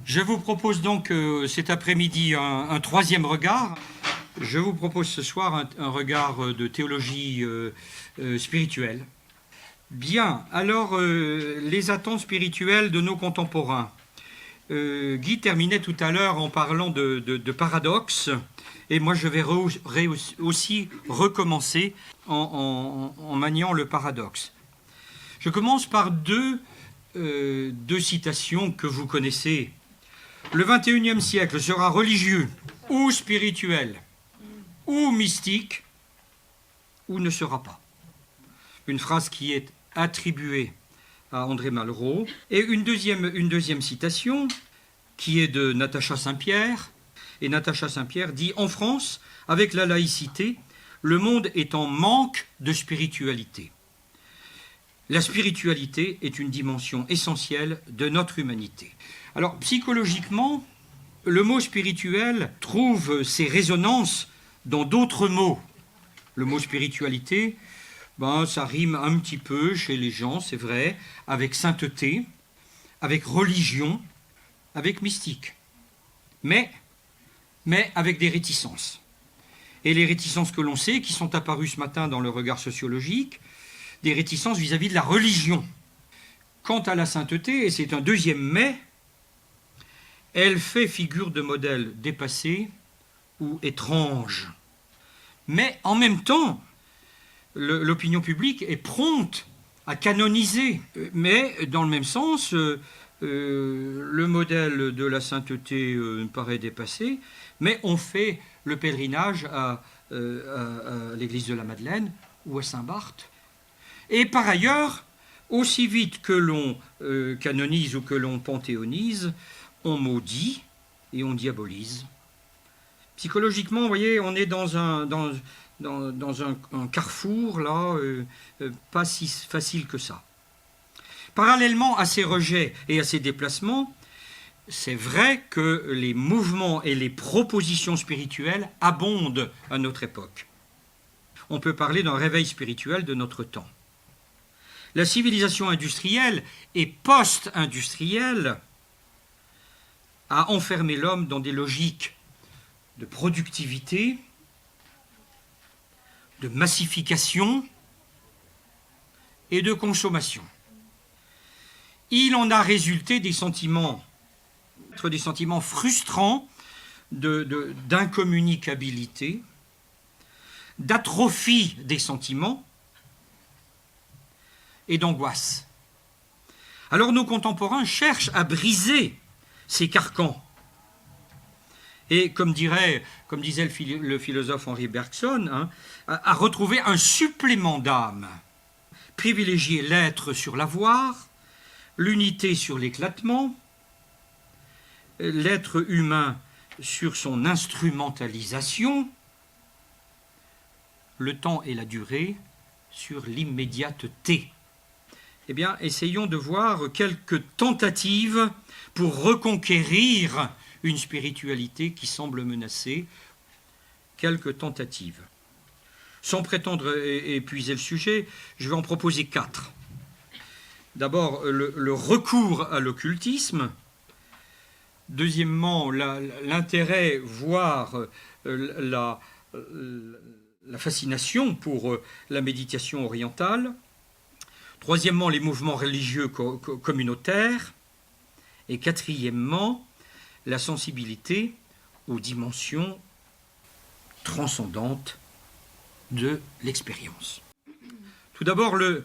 Je vous propose donc cet après-midi un troisième regard. Je vous propose ce soir un regard de théologie spirituelle. Bien, alors les attentes spirituelles de nos contemporains. Guy terminait tout à l'heure en parlant de paradoxe, et moi je vais aussi recommencer en maniant le paradoxe. Je commence par deux citations que vous connaissez. Le XXIe siècle sera religieux ou spirituel ou mystique ou ne sera pas. Une phrase qui est attribuée à André Malraux. Et une deuxième citation qui est de Natacha Saint-Pierre. Et Natacha Saint-Pierre dit « En France, avec la laïcité, le monde est en manque de spiritualité. La spiritualité est une dimension essentielle de notre humanité. » Alors, psychologiquement, le mot spirituel trouve ses résonances dans d'autres mots. Le mot spiritualité, ça rime un petit peu chez les gens, c'est vrai, avec sainteté, avec religion, avec mystique. Mais avec des réticences. Et les réticences que l'on sait, qui sont apparues ce matin dans le regard sociologique, des réticences vis-à-vis de la religion. Quant à la sainteté, et c'est un deuxième mais, elle fait figure de modèle dépassé ou étrange. Mais en même temps, l'opinion publique est prompte à canoniser. Mais dans le même sens, le modèle de la sainteté me paraît dépassé, mais on fait le pèlerinage à l'église de la Madeleine ou à Saint-Barth. Et par ailleurs, aussi vite que l'on canonise ou que l'on panthéonise, on maudit et on diabolise. Psychologiquement, vous voyez, on est dans un carrefour, là, pas si facile que ça. Parallèlement à ces rejets et à ces déplacements, c'est vrai que les mouvements et les propositions spirituelles abondent à notre époque. On peut parler d'un réveil spirituel de notre temps. La civilisation industrielle et post-industrielle a enfermé l'homme dans des logiques de productivité, de massification et de consommation. Il en a résulté des sentiments frustrants d'incommunicabilité, d'atrophie des sentiments et d'angoisse. Alors nos contemporains cherchent à briser ces carcans. Et comme disait le philosophe Henri Bergson, à retrouver un supplément d'âme, privilégier l'être sur l'avoir, l'unité sur l'éclatement, l'être humain sur son instrumentalisation, le temps et la durée sur l'immédiateté. Eh bien, essayons de voir quelques tentatives pour reconquérir une spiritualité qui semble menacée. Quelques tentatives. Sans prétendre épuiser le sujet, je vais en proposer 4. D'abord, le recours à l'occultisme. Deuxièmement, l'intérêt, voire la fascination pour la méditation orientale. Troisièmement, les mouvements religieux communautaires. Et quatrièmement, la sensibilité aux dimensions transcendantes de l'expérience. Tout d'abord, le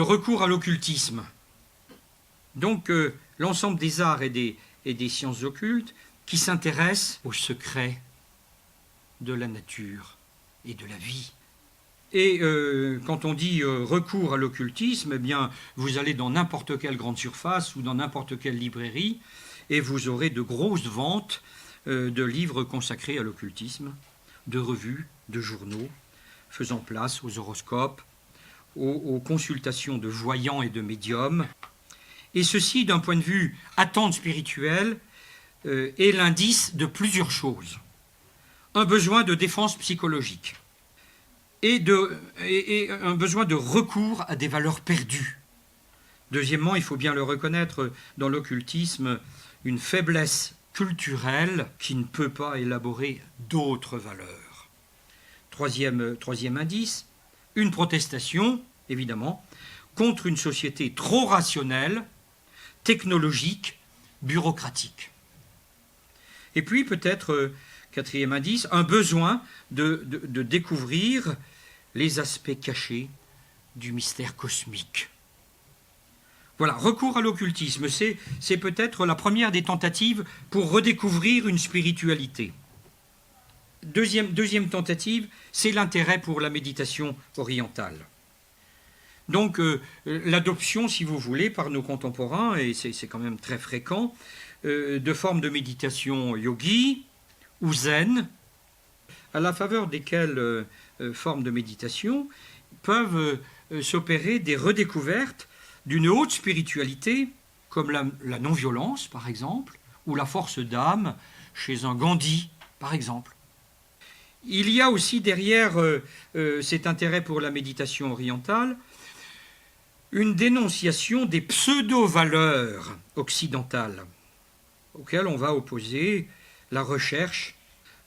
recours à l'occultisme. Donc, l'ensemble des arts et des sciences occultes qui s'intéressent aux secrets de la nature et de la vie. Et quand on dit recours à l'occultisme, eh bien, vous allez dans n'importe quelle grande surface ou dans n'importe quelle librairie et vous aurez de grosses ventes de livres consacrés à l'occultisme, de revues, de journaux, faisant place aux horoscopes, aux consultations de voyants et de médiums. Et ceci, d'un point de vue attente spirituelle, est l'indice de plusieurs choses. Un besoin de défense psychologique et un besoin de recours à des valeurs perdues. Deuxièmement, il faut bien le reconnaître, dans l'occultisme, une faiblesse culturelle qui ne peut pas élaborer d'autres valeurs. Troisième indice, une protestation, évidemment, contre une société trop rationnelle, technologique, bureaucratique. Et puis peut-être, quatrième indice, un besoin de découvrir les aspects cachés du mystère cosmique. Voilà, recours à l'occultisme, c'est peut-être la première des tentatives pour redécouvrir une spiritualité. Deuxième tentative, c'est l'intérêt pour la méditation orientale. Donc l'adoption, si vous voulez, par nos contemporains, et c'est quand même très fréquent, de formes de méditation yogi ou zen, à la faveur desquelles formes de méditation peuvent s'opérer des redécouvertes d'une haute spiritualité, comme la non-violence, par exemple, ou la force d'âme chez un Gandhi, par exemple. Il y a aussi derrière cet intérêt pour la méditation orientale une dénonciation des pseudo-valeurs occidentales, auxquelles on va opposer la recherche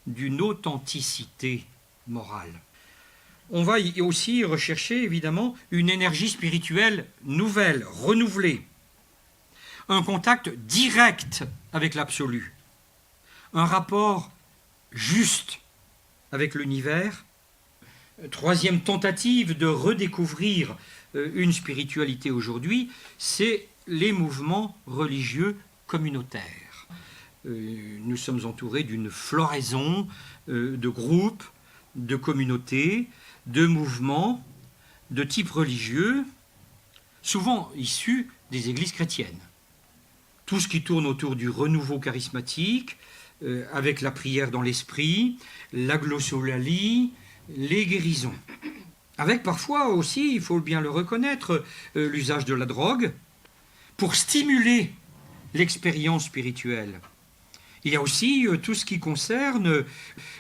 d'une authenticité morale. On va aussi rechercher, évidemment, une énergie spirituelle nouvelle, renouvelée, un contact direct avec l'absolu, un rapport juste avec l'univers. Troisième tentative de redécouvrir une spiritualité aujourd'hui, c'est les mouvements religieux communautaires. Nous sommes entourés d'une floraison de groupes, de communautés, de mouvements de type religieux, souvent issus des églises chrétiennes. Tout ce qui tourne autour du renouveau charismatique, avec la prière dans l'esprit, la glossolalie, les guérisons. Avec parfois aussi, il faut bien le reconnaître, l'usage de la drogue pour stimuler l'expérience spirituelle. Il y a aussi tout ce qui concerne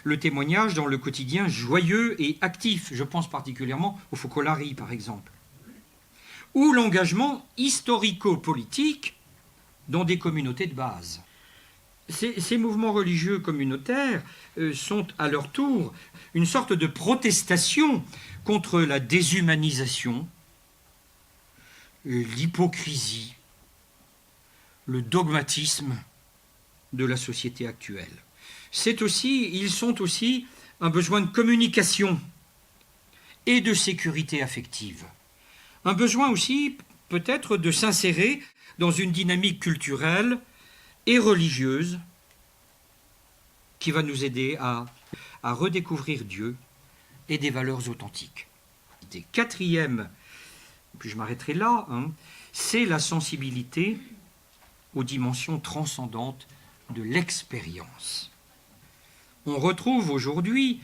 le témoignage dans le quotidien joyeux et actif. Je pense particulièrement aux focolari, par exemple. Ou l'engagement historico-politique dans des communautés de base. Ces mouvements religieux communautaires sont à leur tour une sorte de protestation contre la déshumanisation, l'hypocrisie, le dogmatisme de la société actuelle. Ils sont aussi un besoin de communication et de sécurité affective. Un besoin aussi peut-être de s'insérer dans une dynamique culturelle et religieuse qui va nous aider à redécouvrir Dieu et des valeurs authentiques. Quatrième, puis je m'arrêterai là, c'est la sensibilité aux dimensions transcendantes de l'expérience. On retrouve aujourd'hui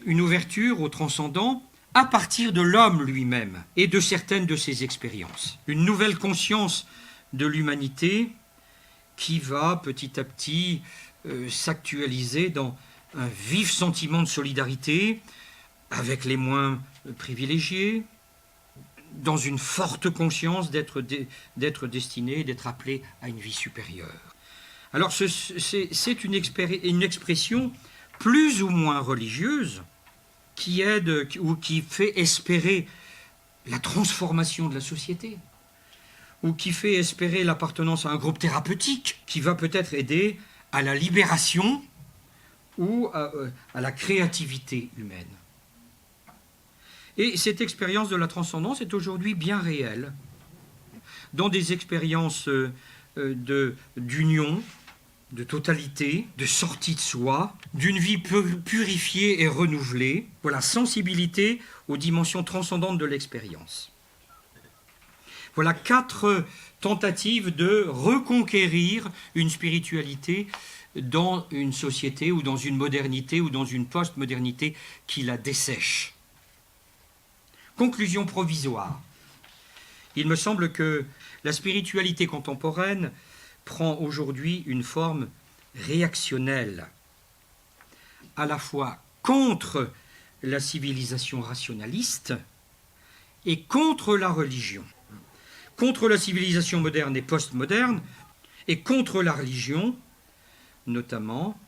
une ouverture au transcendant à partir de l'homme lui-même et de certaines de ses expériences. Une nouvelle conscience de l'humanité qui va petit à petit s'actualiser dans un vif sentiment de solidarité avec les moins privilégiés, dans une forte conscience d'être destiné, d'être appelé à une vie supérieure. Alors c'est une expression plus ou moins religieuse qui aide ou qui fait espérer la transformation de la société, ou qui fait espérer l'appartenance à un groupe thérapeutique qui va peut-être aider à la libération ou à la créativité humaine. Et cette expérience de la transcendance est aujourd'hui bien réelle, dans des expériences d'union, de totalité, de sortie de soi, d'une vie purifiée et renouvelée, voilà, sensibilité aux dimensions transcendantes de l'expérience. Voilà 4 tentatives de reconquérir une spiritualité dans une société ou dans une modernité ou dans une post-modernité qui la dessèche. Conclusion provisoire. Il me semble que la spiritualité contemporaine prend aujourd'hui une forme réactionnelle, à la fois contre la civilisation rationaliste et contre la religion. Contre la civilisation moderne et postmoderne, et contre la religion, notamment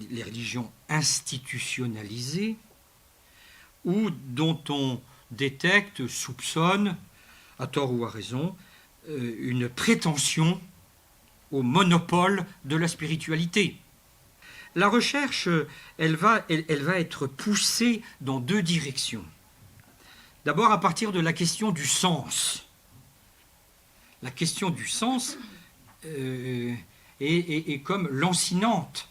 les religions institutionnalisées, ou dont on détecte, soupçonne, à tort ou à raison, une prétention au monopole de la spiritualité. La recherche, elle va être poussée dans deux directions. D'abord à partir de la question du sens. La question du sens est comme lancinante.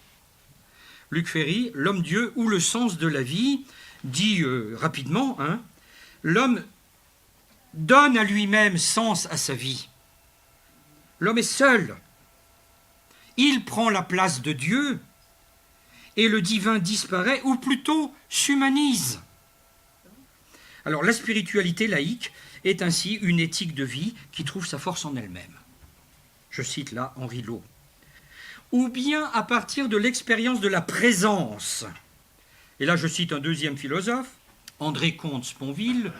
Luc Ferry, L'homme-dieu ou le sens de la vie, dit rapidement, l'homme donne à lui-même sens à sa vie. L'homme est seul. Il prend la place de Dieu et le divin disparaît, ou plutôt s'humanise. Alors la spiritualité laïque est ainsi une éthique de vie qui trouve sa force en elle-même. Je cite là Henri Lot. Ou bien à partir de l'expérience de la présence. Et là je cite un deuxième philosophe, André Comte-Sponville,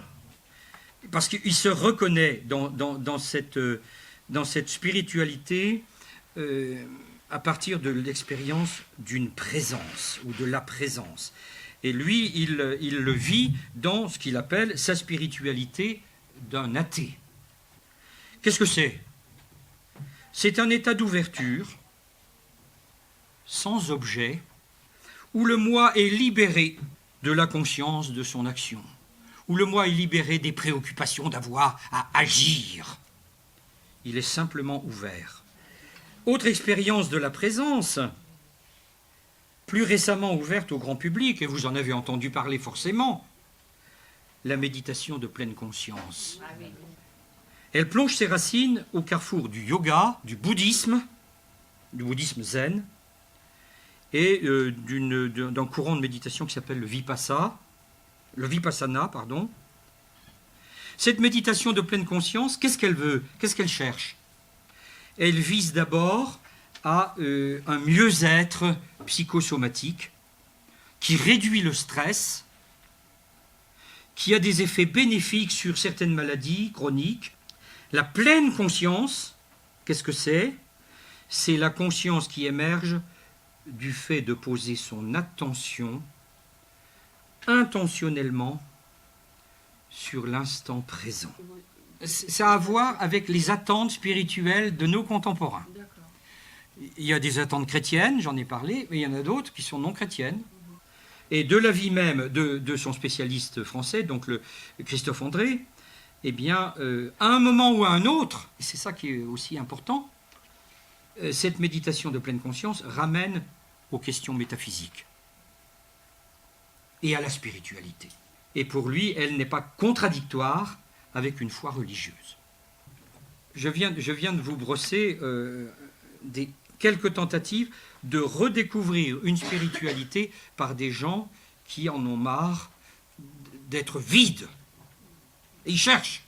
parce qu'il se reconnaît dans cette spiritualité à partir de l'expérience d'une présence ou de la présence. Et lui, il le vit dans ce qu'il appelle sa spiritualité d'un athée. Qu'est-ce que c'est? C'est un état d'ouverture, sans objet, où le moi est libéré de la conscience de son action, où le moi est libéré des préoccupations d'avoir à agir. Il est simplement ouvert. Autre expérience de la présence, plus récemment ouverte au grand public, et vous en avez entendu parler forcément, la méditation de pleine conscience. Elle plonge ses racines au carrefour du yoga, du bouddhisme zen, et d'un courant de méditation qui s'appelle le vipassana. Cette méditation de pleine conscience, qu'est-ce qu'elle veut? Qu'est-ce qu'elle cherche? Elle vise d'abord à un mieux-être psychosomatique qui réduit le stress, qui a des effets bénéfiques sur certaines maladies chroniques. La pleine conscience, qu'est-ce que c'est? C'est la conscience qui émerge du fait de poser son attention intentionnellement sur l'instant présent. Ça a à voir avec les attentes spirituelles de nos contemporains. Il y a des attentes chrétiennes, j'en ai parlé, mais il y en a d'autres qui sont non chrétiennes. Et de l'avis même de son spécialiste français, donc Christophe André, eh bien, à un moment ou à un autre, et c'est ça qui est aussi important, cette méditation de pleine conscience ramène aux questions métaphysiques et à la spiritualité. Et pour lui, elle n'est pas contradictoire avec une foi religieuse. Je viens de vous brosser quelques tentatives de redécouvrir une spiritualité par des gens qui en ont marre d'être vides. Et ils cherchent.